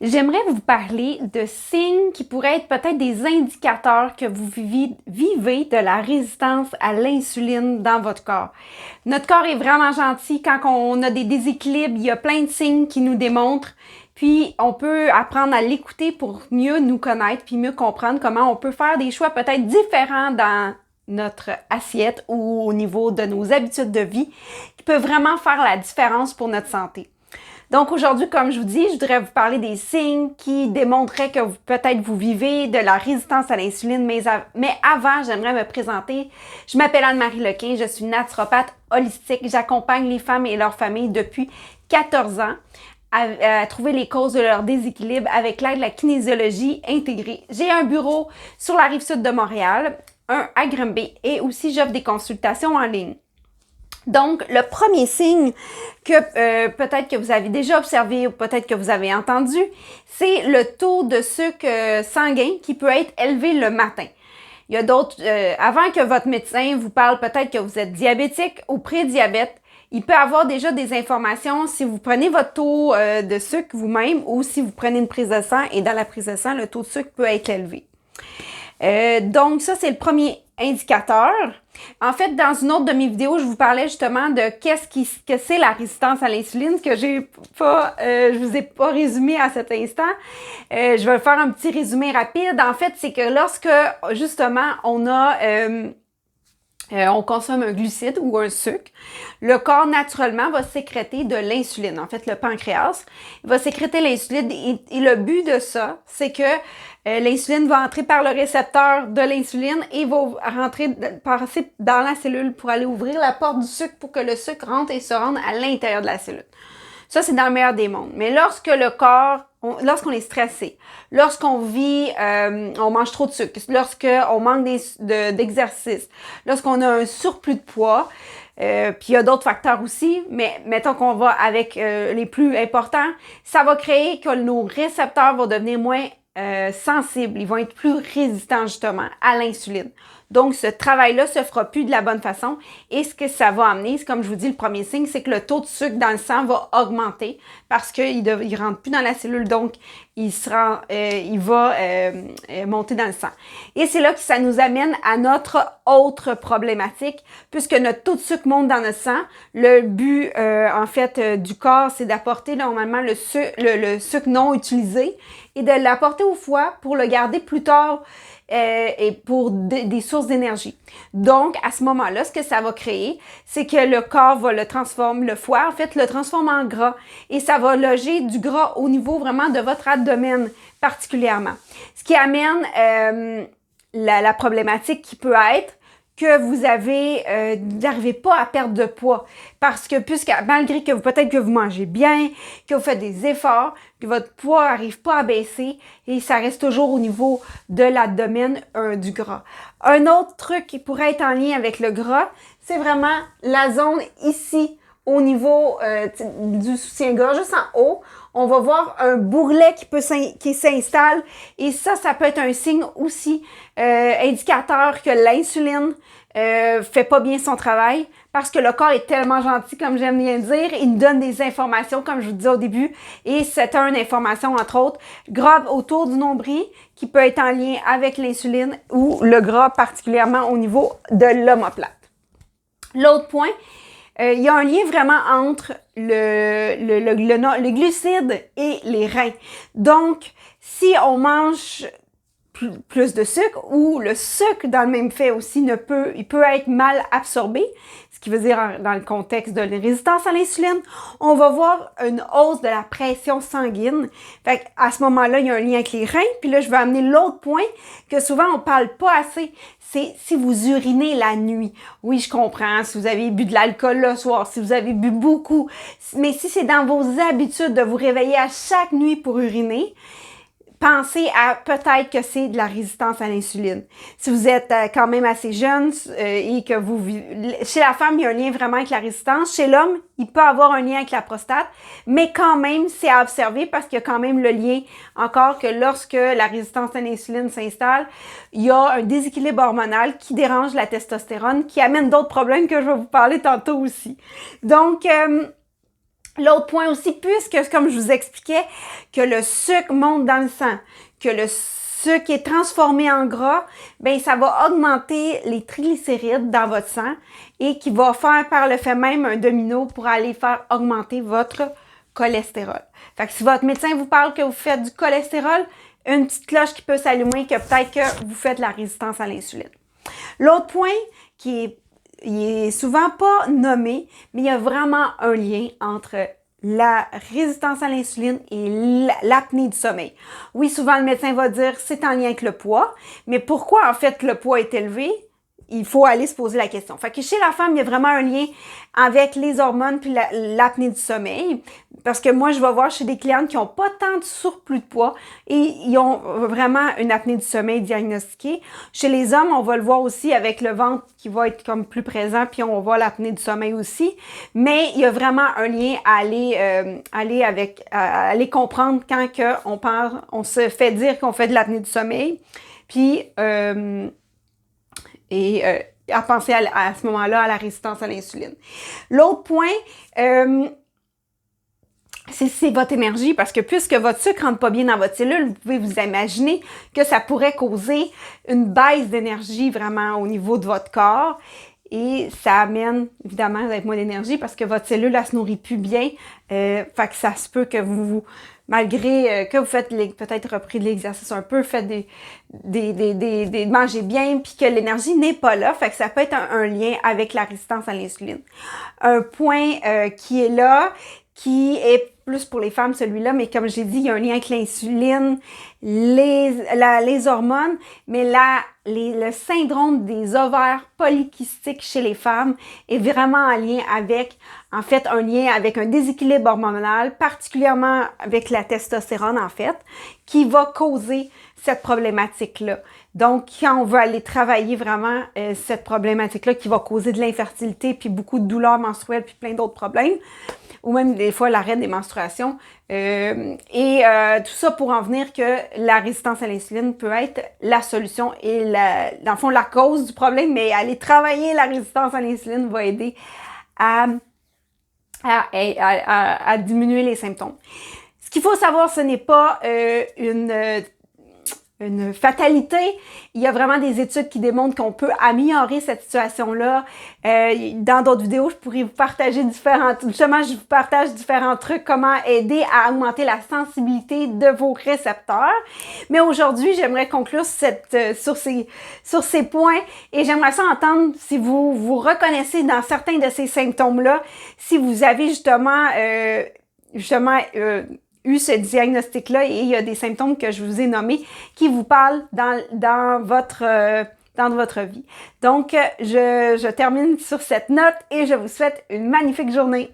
J'aimerais vous parler de signes qui pourraient être peut-être des indicateurs que vous vivez de la résistance à l'insuline dans votre corps. Notre corps est vraiment gentil. Quand on a des déséquilibres, il y a plein de signes qui nous démontrent. Puis, on peut apprendre à l'écouter pour mieux nous connaître puis mieux comprendre comment on peut faire des choix peut-être différents dans notre assiette ou au niveau de nos habitudes de vie qui peuvent vraiment faire la différence pour notre santé. Donc aujourd'hui, comme je vous dis, je voudrais vous parler des signes qui démontreraient que peut-être vous vivez de la résistance à l'insuline, mais avant, j'aimerais me présenter. Je m'appelle Anne-Marie Lequin, je suis naturopathe holistique. J'accompagne les femmes et leurs familles depuis 14 ans à trouver les causes de leur déséquilibre avec l'aide de la kinésiologie intégrée. J'ai un bureau sur la Rive-Sud de Montréal, un à Granby et aussi j'offre des consultations en ligne. Donc, le premier signe que peut-être que vous avez déjà observé ou peut-être que vous avez entendu, c'est le taux de sucre sanguin qui peut être élevé le matin. Il y a d'autres, avant que votre médecin vous parle peut-être que vous êtes diabétique ou prédiabète, il peut avoir déjà des informations si vous prenez votre taux de sucre vous-même ou si vous prenez une prise de sang et dans la prise de sang, le taux de sucre peut être élevé. Donc, ça, c'est le premier indicateur. En fait, dans une autre de mes vidéos, je vous parlais justement de que c'est la résistance à l'insuline, que je vous ai pas résumé à cet instant. Je vais faire un petit résumé rapide. En fait, c'est que lorsque, justement, on consomme un glucide ou un sucre, le corps naturellement va sécréter de l'insuline. En fait, le pancréas va sécréter l'insuline et le but de ça, c'est que l'insuline va entrer par le récepteur de l'insuline et va passer dans la cellule pour aller ouvrir la porte du sucre pour que le sucre rentre et se rende à l'intérieur de la cellule. Ça, c'est dans le meilleur des mondes. Mais lorsqu'on est stressé, lorsqu'on vit, on mange trop de sucre, lorsqu'on manque d'exercice, lorsqu'on a un surplus de poids, puis il y a d'autres facteurs aussi, mais mettons qu'on va avec les plus importants, ça va créer que nos récepteurs vont devenir moins sensibles, ils vont être plus résistants justement à l'insuline. Donc, ce travail-là se fera plus de la bonne façon et ce que ça va amener, comme je vous dis, le premier signe, c'est que le taux de sucre dans le sang va augmenter parce qu'il rentre plus dans la cellule, donc il va monter dans le sang. Et c'est là que ça nous amène à notre autre problématique, puisque notre taux de sucre monte dans notre sang. Le but, du corps, c'est d'apporter normalement le sucre non utilisé et de l'apporter au foie pour le garder plus tard et pour des sources d'énergie. Donc, à ce moment-là, ce que ça va créer, c'est que le corps va le foie, en fait, le transforme en gras et ça va loger du gras au niveau vraiment de votre abdomen particulièrement. Ce qui amène la problématique qui peut être que vous n'arrivez pas à perdre de poids parce que malgré que peut-être que vous mangez bien, que vous faites des efforts, que votre poids n'arrive pas à baisser et ça reste toujours au niveau de l'abdomen du gras. Un autre truc qui pourrait être en lien avec le gras, c'est vraiment la zone ici au niveau du soutien-gorge, juste en haut. On va voir un bourrelet qui s'installe et ça peut être un signe aussi indicateur que l'insuline fait pas bien son travail parce que le corps est tellement gentil, comme j'aime bien dire, il nous donne des informations, comme je vous disais au début, et c'est une information, entre autres, gras autour du nombril qui peut être en lien avec l'insuline ou le gras particulièrement au niveau de l'omoplate. L'autre point, il y a un lien vraiment entre le glucide et les reins. Donc, si on mange plus de sucre ou le sucre dans le même fait aussi il peut être mal absorbé, ce qui veut dire dans le contexte de la résistance à l'insuline, on va voir une hausse de la pression sanguine. Fait qu'à ce moment-là, il y a un lien avec les reins. Puis là, je vais amener l'autre point que souvent on parle pas assez, c'est si vous urinez la nuit. Oui, je comprends, si vous avez bu de l'alcool le soir, si vous avez bu beaucoup, mais si c'est dans vos habitudes de vous réveiller à chaque nuit pour uriner, pensez à peut-être que c'est de la résistance à l'insuline. Si vous êtes quand même assez jeune et que chez la femme, il y a un lien vraiment avec la résistance. Chez l'homme, il peut avoir un lien avec la prostate, mais quand même, c'est à observer parce qu'il y a quand même le lien encore que lorsque la résistance à l'insuline s'installe, il y a un déséquilibre hormonal qui dérange la testostérone, qui amène d'autres problèmes que je vais vous parler tantôt aussi. Donc, L'autre point aussi, puisque, comme je vous expliquais, que le sucre monte dans le sang, que le sucre est transformé en gras, ben ça va augmenter les triglycérides dans votre sang et qui va faire par le fait même un domino pour aller faire augmenter votre cholestérol. Fait que si votre médecin vous parle que vous faites du cholestérol, une petite cloche qui peut s'allumer que peut-être que vous faites la résistance à l'insuline. L'autre point il est souvent pas nommé, mais il y a vraiment un lien entre la résistance à l'insuline et l'apnée du sommeil. Oui, souvent le médecin va dire c'est en lien avec le poids, mais pourquoi en fait le poids est élevé? Il faut aller se poser la question. Fait que chez la femme, il y a vraiment un lien avec les hormones puis l'apnée du sommeil. Parce que moi, je vais voir chez des clientes qui n'ont pas tant de surplus de poids et ils ont vraiment une apnée du sommeil diagnostiquée. Chez les hommes, on va le voir aussi avec le ventre qui va être comme plus présent, puis on voit l'apnée du sommeil aussi. Mais il y a vraiment un lien à aller comprendre quand on se fait dire qu'on fait de l'apnée du sommeil. Puis à penser à ce moment-là à la résistance à l'insuline. L'autre point, c'est votre énergie, parce que puisque votre sucre rentre pas bien dans votre cellule, vous pouvez vous imaginer que ça pourrait causer une baisse d'énergie vraiment au niveau de votre corps. Et ça amène, évidemment, avec moins d'énergie parce que votre cellule, elle se nourrit plus bien. Fait que ça se peut que malgré que vous faites peut-être repris de l'exercice un peu, faites mangez bien, puis que l'énergie n'est pas là. Fait que ça peut être un lien avec la résistance à l'insuline. Un point qui est là, qui est plus pour les femmes, celui-là, mais comme j'ai dit, il y a un lien avec l'insuline, les hormones, mais le syndrome des ovaires polykystiques chez les femmes est vraiment en lien avec, en fait, un lien avec un déséquilibre hormonal, particulièrement avec la testostérone, en fait, qui va causer cette problématique-là. Donc, quand on veut aller travailler vraiment cette problématique-là qui va causer de l'infertilité, puis beaucoup de douleurs menstruelles, puis plein d'autres problèmes, ou même des fois l'arrêt des menstruations. Tout ça pour en venir que la résistance à l'insuline peut être la solution et dans le fond la cause du problème, mais aller travailler la résistance à l'insuline va aider à diminuer les symptômes. Ce qu'il faut savoir, ce n'est pas une fatalité. Il y a vraiment des études qui démontrent qu'on peut améliorer cette situation-là. Dans d'autres vidéos, je pourrais vous partager je vous partage différents trucs, comment aider à augmenter la sensibilité de vos récepteurs. Mais aujourd'hui, j'aimerais conclure sur ces points et j'aimerais ça entendre si vous vous reconnaissez dans certains de ces symptômes-là, si vous avez justement eu ce diagnostic-là et il y a des symptômes que je vous ai nommés qui vous parlent dans votre vie. Donc, je termine sur cette note et je vous souhaite une magnifique journée.